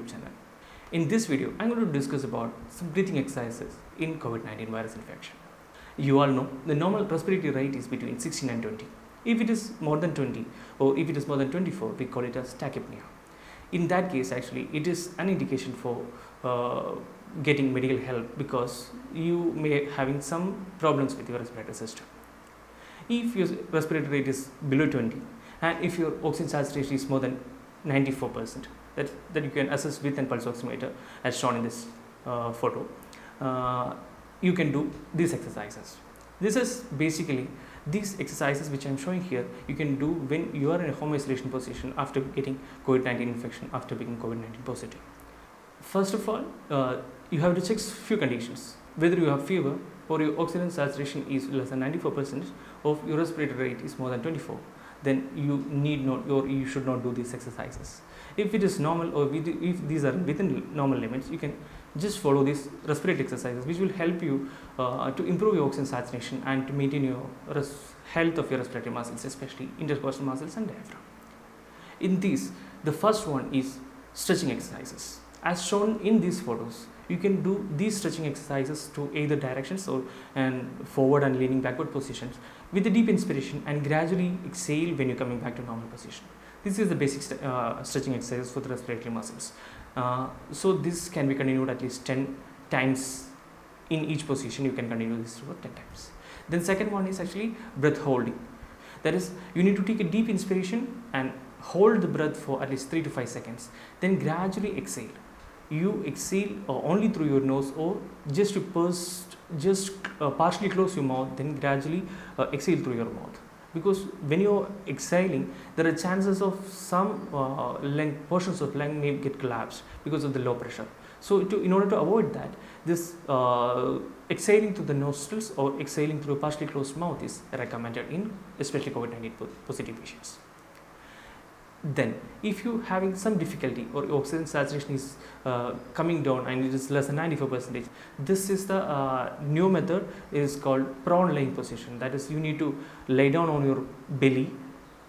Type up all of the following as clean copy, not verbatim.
YouTube channel. In this video, I'm going to discuss about some breathing exercises in COVID-19 virus infection. You all know the normal respiratory rate is between 16 and 20. If it is more than 20 or if it is more than 24, we call it as tachypnea. In that case, actually, it is an indication for getting medical help because you may having some problems with your respiratory system. If your respiratory rate is below 20 and if your oxygen saturation is more than 94%, that you can assess with a pulse oximeter as shown in this photo, you can do these exercises. This is basically these exercises which I am showing here, you can do when you are in a home isolation position after getting COVID-19 infection, after being COVID-19 positive. First of all, you have to check few conditions, whether you have fever or your oxygen saturation is less than 94% or your respiratory rate is more than 24, then you need not or you should not do these exercises. If it is normal or if these are within normal limits, you can just follow these respiratory exercises which will help you to improve your oxygen saturation and to maintain your health of your respiratory muscles, especially intercostal muscles and diaphragm. In these, the first one is stretching exercises. As shown in these photos, you can do these stretching exercises to either directions or forward and leaning backward positions with a deep inspiration and gradually exhale when you're coming back to normal position. This is the basic stretching exercise for the respiratory muscles. So this can be continued at least 10 times in each position. You can continue this for 10 times. Then second one is actually breath holding. That is, you need to take a deep inspiration and hold the breath for at least 3 to 5 seconds. Then gradually exhale. You exhale only through your nose or just partially close your mouth, then gradually exhale through your mouth. Because when you're exhaling, there are chances of some portions of lung may get collapsed because of the low pressure. So in order to avoid that, this exhaling through the nostrils or exhaling through a partially closed mouth is recommended in especially COVID-19 positive patients. Then, if you having some difficulty or oxygen saturation is coming down and it is less than 94%, this is the new method is called prone lying position. That is, you need to lay down on your belly.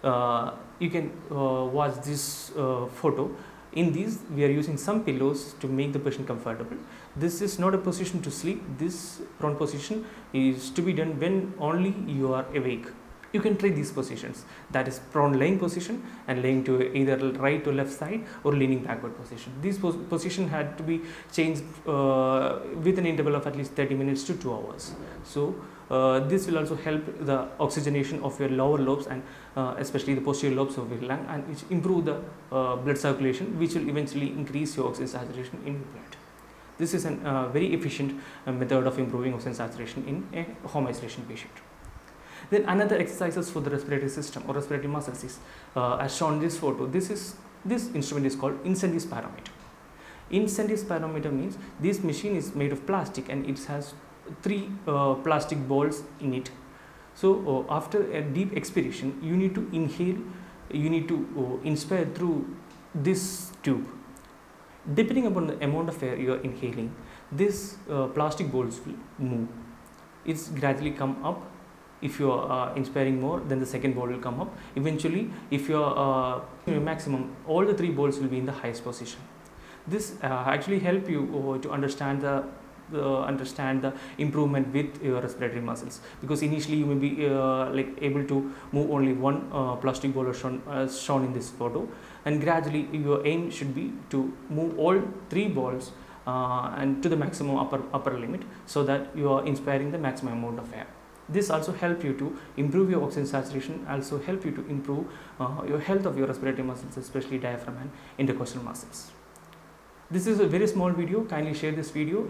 You can watch this photo. In these, we are using some pillows to make the patient comfortable. This is not a position to sleep. This prone position is to be done when only you are awake. You can try these positions, that is prone lying position and laying to either right or left side or leaning backward position. This position had to be changed with an interval of at least 30 minutes to 2 hours. So this will also help the oxygenation of your lower lobes and especially the posterior lobes of your lung, and which improve the blood circulation, which will eventually increase your oxygen saturation in blood. This is a very efficient method of improving oxygen saturation in a home isolation patient. Then another exercises for the respiratory system or respiratory muscles is as shown in this photo. This instrument is called Incentive spirometer. Incentive spirometer means this machine is made of plastic and it has 3 plastic balls in it. So after a deep expiration, you need to inhale, you need to inspire through this tube. Depending upon the amount of air you are inhaling, these plastic balls will move. It's gradually come up. If you are inspiring more, then the second ball will come up. Eventually, if you are maximum, all the 3 balls will be in the highest position. This actually help you to understand the improvement with your respiratory muscles, because initially you may be able to move only one plastic ball as shown in this photo, and gradually your aim should be to move all 3 balls and to the maximum upper limit, so that you are inspiring the maximum amount of air. This also help you to improve your oxygen saturation, also help you to improve your health of your respiratory muscles, especially diaphragm and intercostal muscles. This is a very small video. Kindly share this video.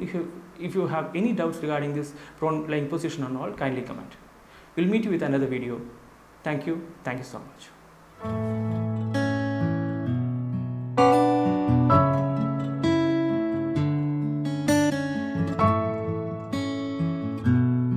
If you have any doubts regarding this prone lying position and all, kindly comment. We'll meet you with another video. Thank you so much.